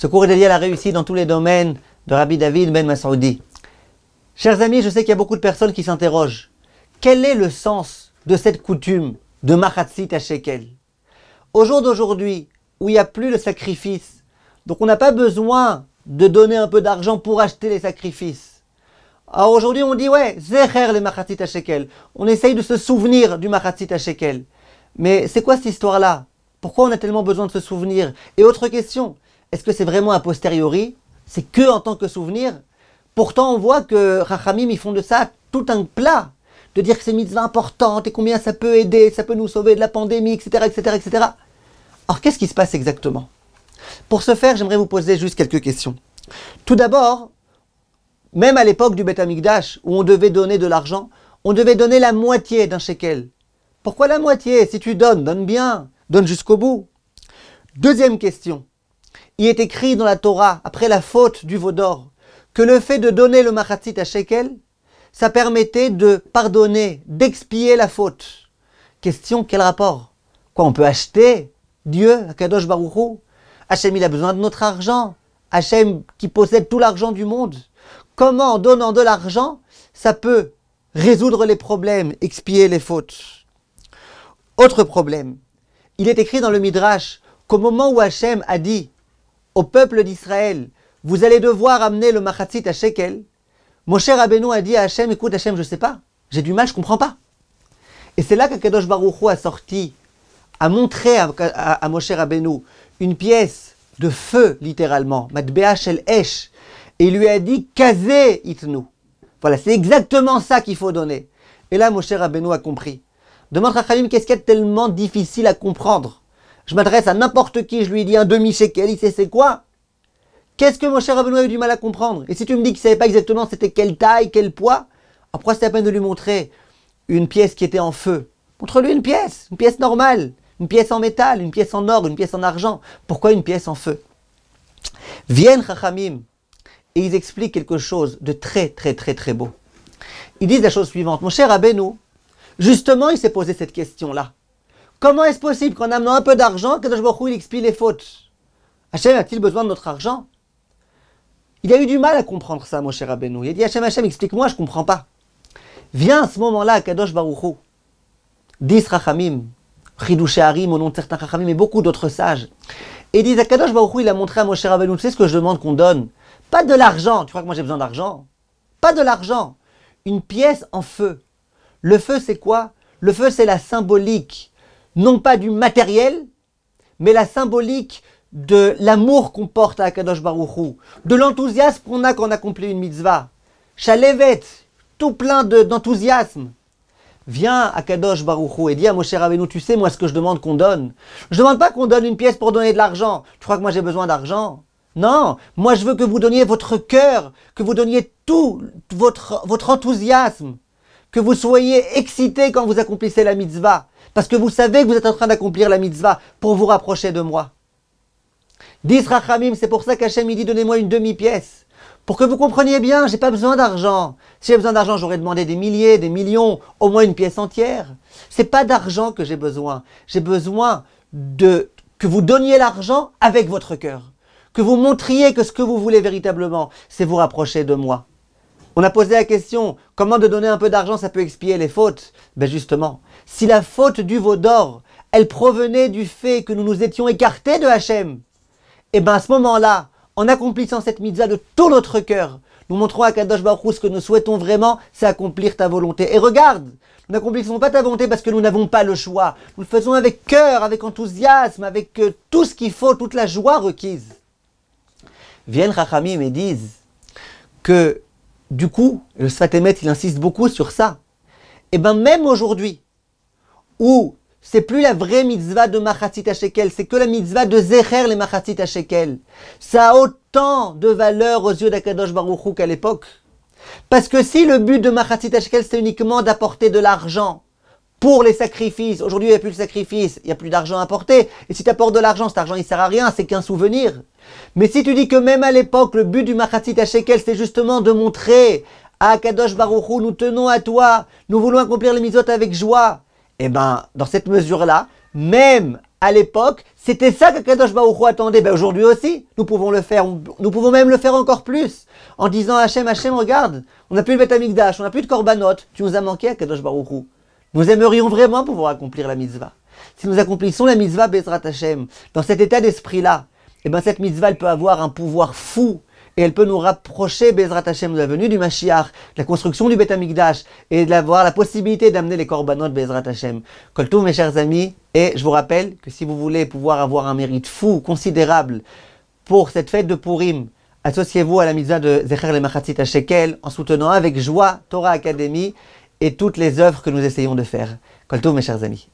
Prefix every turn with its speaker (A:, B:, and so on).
A: Ce cours est dédié à la réussite dans tous les domaines de Rabbi David Ben Masoudi. Chers amis, je sais qu'il y a beaucoup de personnes qui s'interrogent. Quel est le sens de cette coutume de Machatzit à Shekel? Au jour d'aujourd'hui, où il n'y a plus de sacrifice, donc on n'a pas besoin de donner un peu d'argent pour acheter les sacrifices. Alors aujourd'hui on dit ouais, Zecher les Machatzit à Shekel. On essaye de se souvenir du Machatzit à Shekel. Mais c'est quoi cette histoire-là? Pourquoi on a tellement besoin de se souvenir? Et autre question, est-ce que c'est vraiment a posteriori? C'est que en tant que souvenir? Pourtant on voit que Chachamim ils font de ça tout un plat. De dire que c'est une mitzvah importante et combien ça peut aider, ça peut nous sauver de la pandémie, etc., etc., etc. Alors qu'est-ce qui se passe exactement? Pour ce faire, j'aimerais vous poser juste quelques questions. Tout d'abord, même à l'époque du Beth Amikdash, où on devait donner de l'argent, on devait donner la moitié d'un shekel. Pourquoi la moitié? Si tu donnes, donne bien, donne jusqu'au bout. Deuxième question. Il est écrit dans la Torah, après la faute du veau d'or, que le fait de donner le machatzit à shekel, ça permettait de pardonner, d'expier la faute. Question, quel rapport? Quoi, on peut acheter Dieu, Akadosh Baruch Hu? Hachem, il a besoin de notre argent. Hachem, qui possède tout l'argent du monde. Comment, en donnant de l'argent, ça peut résoudre les problèmes, expier les fautes? Autre problème. Il est écrit dans le Midrash qu'au moment où Hachem a dit au peuple d'Israël, vous allez devoir amener le machatzit à shekel, Moshe Rabbeinu a dit à Hachem, écoute Hachem, je sais pas, j'ai du mal, je comprends pas. Et c'est là qu'Akadosh Baruch Hu a sorti, a montré à Moshe Rabbeinu une pièce de feu, littéralement, Matbea Shel Esh, et il lui a dit, Kazé itnu. Voilà, c'est exactement ça qu'il faut donner. Et là, Moshe Rabbeinu a compris. Demande à Khalim, qu'est-ce qu'il y a de tellement difficile à comprendre? Je m'adresse à n'importe qui, je lui dis un demi-shekel, il sait c'est quoi? Qu'est-ce que Moshe Rabbeinu a eu du mal à comprendre? Et si tu me dis qu'il ne savait pas exactement c'était quelle taille, quel poids, après c'était à peine de lui montrer une pièce qui était en feu. Montre-lui une pièce normale, une pièce en métal, une pièce en or, une pièce en argent. Pourquoi une pièce en feu? Viennent Chachamim et ils expliquent quelque chose de très très très très beau. Ils disent la chose suivante, Moshe Rabbeinu, justement il s'est posé cette question-là. Comment est-ce possible qu'en amenant un peu d'argent, Kadosh Baruch Hu il expie les fautes? Hachem a-t-il besoin de notre argent? Il a eu du mal à comprendre ça, Moshe Rabbeinu. Il a dit Hachem, explique-moi, je ne comprends pas. Viens à ce moment-là, Kadosh Baruch Hu, 10 Rachamim, Chidouché Harim, au nom de certains Rachamim, et beaucoup d'autres sages. Et ils disent à Kadosh Baruch Hu, il a montré à Moshe Rabbeinu, tu sais ce que je demande qu'on donne? Pas de l'argent, tu crois que moi j'ai besoin d'argent? Pas de l'argent, une pièce en feu. Le feu c'est quoi? Le feu c'est la symbolique, non pas du matériel, mais la symbolique de l'amour qu'on porte à Akadosh Baruch Hu, de l'enthousiasme qu'on a quand on accomplit une mitzvah. Chalevet, tout plein d'enthousiasme. Viens à Kadosh Baruch Hu et dis à Moshe Rabbeinu, tu sais moi ce que je demande qu'on donne? Je ne demande pas qu'on donne une pièce pour donner de l'argent. Tu crois que moi j'ai besoin d'argent? Non, moi je veux que vous donniez votre cœur, que vous donniez tout votre enthousiasme, que vous soyez excités quand vous accomplissez la mitzvah, parce que vous savez que vous êtes en train d'accomplir la mitzvah pour vous rapprocher de moi. 10 Rachamim, c'est pour ça qu'Hachem il dit donnez-moi une demi-pièce. Pour que vous compreniez bien, j'ai pas besoin d'argent. Si j'ai besoin d'argent, j'aurais demandé des milliers, des millions, au moins une pièce entière. C'est pas d'argent que j'ai besoin. J'ai besoin que vous donniez l'argent avec votre cœur. Que vous montriez que ce que vous voulez véritablement, c'est vous rapprocher de moi. On a posé la question, comment de donner un peu d'argent, ça peut expier les fautes? Ben justement, si la faute du veau d'or, elle provenait du fait que nous nous étions écartés de Hachem, et bien à ce moment-là, en accomplissant cette mitzvah de tout notre cœur, nous montrons à Kadosh Baruch Hu ce que nous souhaitons vraiment, c'est accomplir ta volonté. Et regarde, nous n'accomplissons pas ta volonté parce que nous n'avons pas le choix. Nous le faisons avec cœur, avec enthousiasme, avec tout ce qu'il faut, toute la joie requise. Viennent Chachamim et disent que, du coup, le Sfat Emet, il insiste beaucoup sur ça. Et bien même aujourd'hui, où c'est plus la vraie mitzvah de Machatzit à Shekel, c'est que la mitzvah de Zecher les Machatzit à Shekel. Ça a autant de valeur aux yeux d'Akadosh Baruch Hu qu'à l'époque. Parce que si le but de Machatzit à Shekel, c'est uniquement d'apporter de l'argent pour les sacrifices, aujourd'hui il n'y a plus de sacrifices, il n'y a plus d'argent à apporter, et si tu apportes de l'argent, cet argent il ne sert à rien, c'est qu'un souvenir. Mais si tu dis que même à l'époque, le but du Machatzit à Shekel, c'est justement de montrer à Akadosh Baruch Hu, nous tenons à toi, nous voulons accomplir les mitzvot avec joie, et bien, dans cette mesure-là, même À l'époque, c'était ça que Kadosh Baruch Hu attendait. Ben aujourd'hui aussi, nous pouvons le faire. Nous pouvons même le faire encore plus. En disant à Hachem, Hachem, regarde, on n'a plus le Beth Amikdash, on n'a plus de Korbanot. Tu nous as manqué à Kadosh Baruch Hu. Nous aimerions vraiment pouvoir accomplir la mitzvah. Si nous accomplissons la mitzvah Bezrat Hachem, dans cet état d'esprit-là, eh ben cette mitzvah, elle peut avoir un pouvoir fou. Et elle peut nous rapprocher, Bezrat Hachem, de la venue du Mashiach, de la construction du Beth Amikdash, et d'avoir la possibilité d'amener les korbanot Bezrat Hachem. Kol Tov, mes chers amis, et je vous rappelle que si vous voulez pouvoir avoir un mérite fou, considérable, pour cette fête de Purim, associez-vous à la mitzvah de Zecher le Machatzit HaShekel, en soutenant avec joie Torah Academy et toutes les œuvres que nous essayons de faire. Kol Tov, mes chers amis.